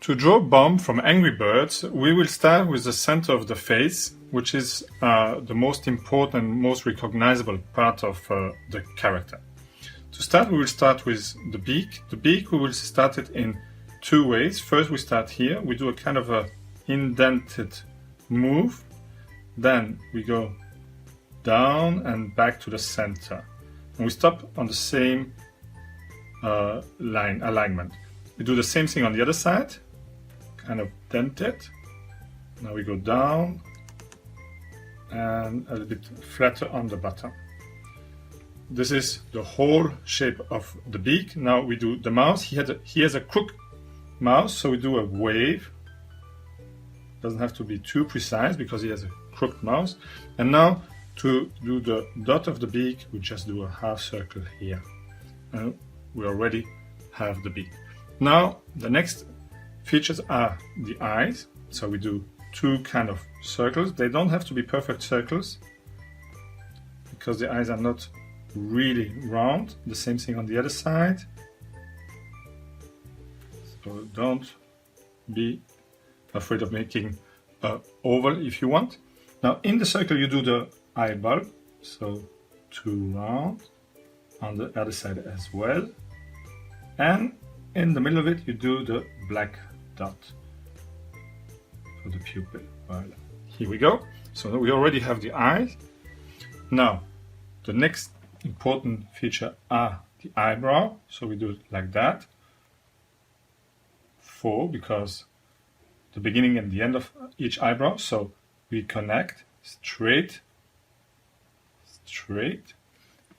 To draw Bomb from Angry Birds, we will start with the center of the face, which is the most important, most recognizable part of the character. To start, we will start with the beak. The beak, we will start it in two ways. First, we start here. We do a kind of a indented move. Then we go down and back to the center. And we stop on the same alignment. We do the same thing on the other side. Kind of dent it. Now we go down and a little bit flatter on the bottom. This is the whole shape of the beak. Now we do the mouth. He has a crooked mouth, so we do a wave. Doesn't have to be too precise because he has a crooked mouth. And now to do the dot of the beak, we just do a half circle here. And we already have the beak. Now the next features are the eyes. So we do two kind of circles. They don't have to be perfect circles because the eyes are not really round. The same thing on the other side. So don't be afraid of making an oval if you want. Now in the circle you do the eyeball. So two round on the other side as well. And in the middle of it you do the black dot for the pupil. Voilà. Here we go. So we already have the eyes. Now the next important feature are the eyebrow. So we do it like that. Four, because the beginning and the end of each eyebrow. So we connect straight.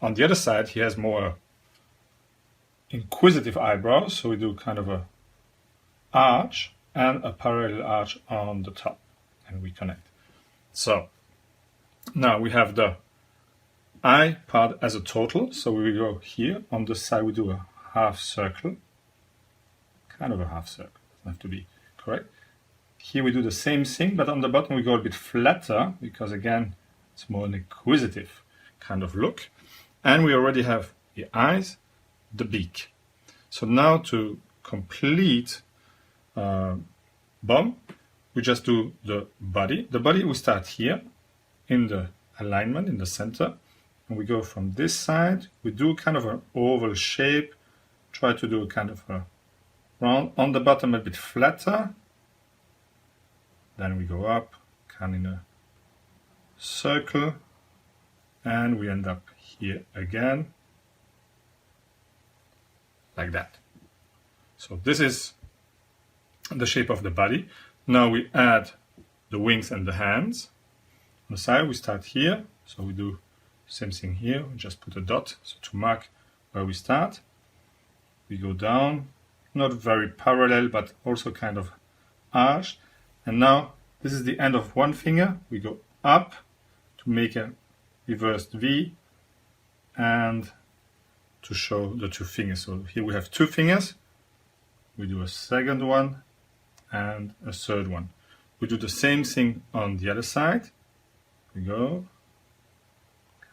On the other side he has more inquisitive eyebrows, so we do kind of a arch and a parallel arch on the top, and we connect. So now we have the eye part as a total, so we will go here on the side. We do a half circle, kind of a half circle, doesn't have to be correct. Here we do the same thing, but on the bottom we go a bit flatter because again it's more an inquisitive kind of look. And we already have the eyes, the beak. So now to complete Bomb, we just do the body. The body we start here in the alignment in the center, and we go from this side. We do kind of an oval shape, try to do a kind of a round on the bottom, a bit flatter. Then we go up, kind of in a circle, and we end up here again, like that. So this is the shape of the body. Now we add the wings and the hands. On the side we start here, so we do the same thing here. We just put a dot so to mark where we start. We go down, not very parallel but also kind of arched. And now this is the end of one finger. We go up to make a reversed V and to show the two fingers. So here we have two fingers. We do a second one and a third one. We do the same thing on the other side. We go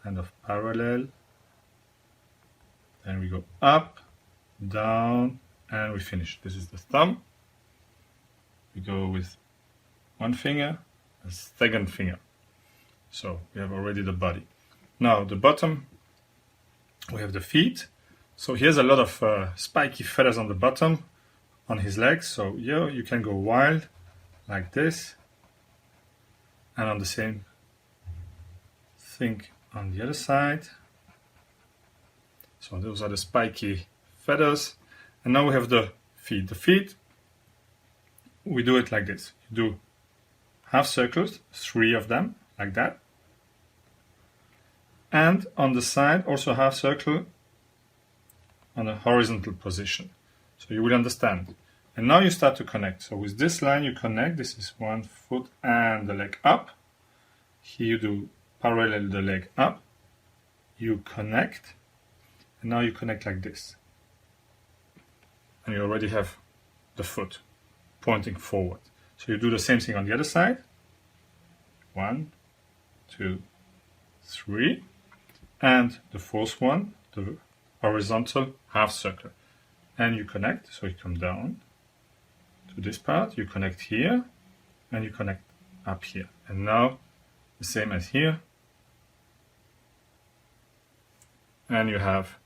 kind of parallel. Then we go up, down, and we finish. This is the thumb. We go with one finger, a second finger. So we have already the body. Now the bottom, we have the feet. So here's a lot of spiky feathers on the bottom on his legs. So here you can go wild like this, and on the same thing on the other side. So those are the spiky feathers. And now we have the feet. The feet, we do it like this. You do half circles, 3 of them, like that. And on the side, also half circle on a horizontal position. So you will understand. And now you start to connect. So with this line you connect. This is one foot and the leg up. Here you do parallel the leg up. You connect. And now you connect like this. And you already have the foot pointing forward. So you do the same thing on the other side. 1, 2, 3. And the fourth one, the horizontal half circle. And you connect, so you come down to to this part, you connect here and you connect up here. And now the same as here. And you have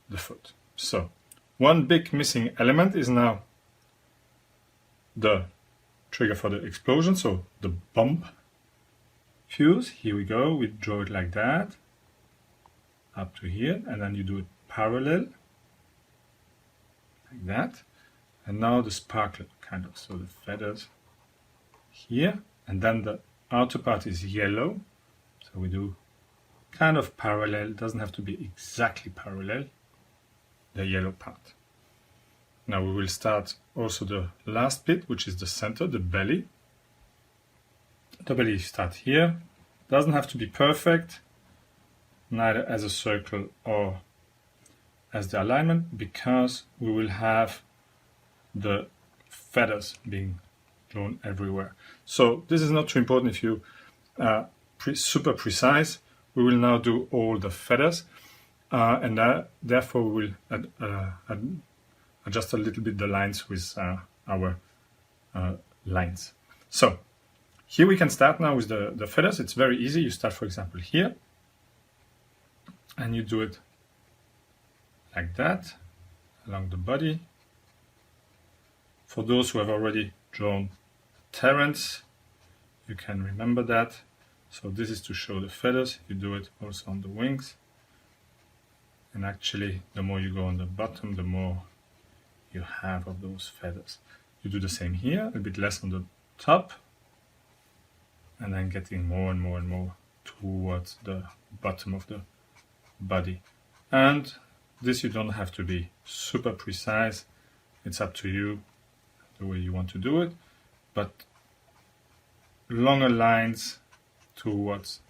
the foot. So one big missing element is now the trigger for the explosion, so the bump fuse. Here we go, we draw it like that up to here, and then you do it parallel like that. And now the sparkle kind of, so the feathers here, and then the outer part is yellow, so we do kind of parallel, doesn't have to be exactly parallel, the yellow part. Now we will start also the last bit, which is the center, the belly. The belly start here, doesn't have to be perfect, neither as a circle or as the alignment, because we will have the feathers being drawn everywhere. So this is not too important if you are super precise. We will now do all the feathers, and therefore we will adjust a little bit the lines with our lines. So here we can start now with the feathers. It's very easy. You start, for example, here, and you do it like that along the body. For those who have already drawn Terence, you can remember that. So this is to show the feathers. You do it also on the wings. And actually, the more you go on the bottom, the more you have of those feathers. You do the same here, a bit less on the top, and then getting more and more and more towards the bottom of the body. And this you don't have to be super precise. It's up to you, the way you want to do it, but longer lines towards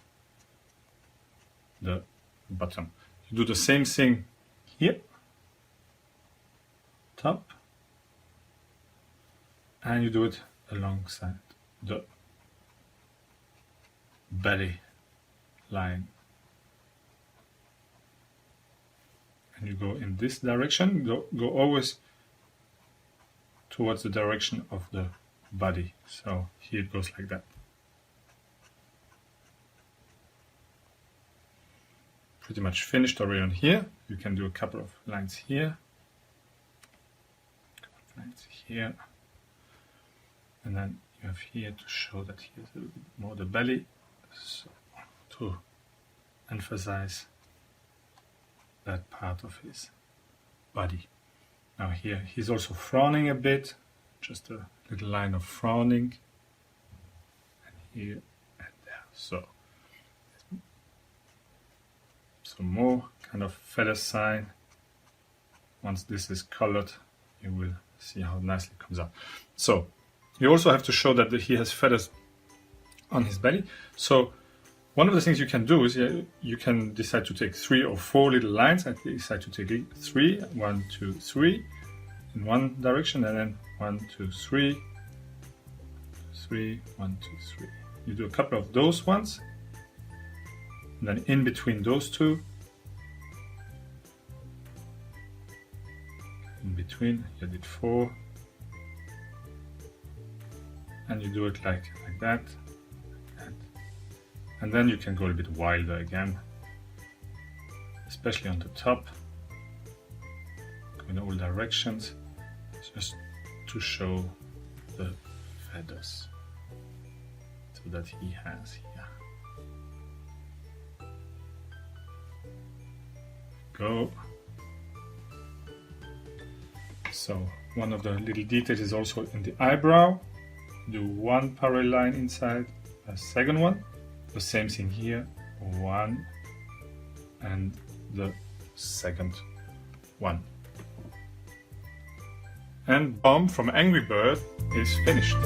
the bottom. You do the same thing here, top, and you do it alongside the belly line. And you go in this direction, go always towards the direction of the body. So here it goes like that. Pretty much finished already on here. You can do a couple of lines here, and then you have here to show that here's a little bit more the belly, so to emphasize that part of his body. Now here he's also frowning a bit, just a little line of frowning, and here and there. So some more kind of feather sign. Once this is colored, you will see how nicely it comes out. So you also have to show that he has feathers on his belly. So one of the things you can do is you can decide to take 3 or 4 little lines. I decide to take 3, 1, 2, 3 in one direction, and then 1, 2, 3, 3, 1, 2, 3. You do a couple of those ones, and then in between those two, in between, you did 4, and you do it like that. And then you can go a bit wilder again, especially on the top, go in all directions, just to show the feathers, so that he has here. Go. So one of the little details is also in the eyebrow. Do one parallel line inside, a second one. The same thing here, 1 and the second one. And Bomb from Angry Bird is finished.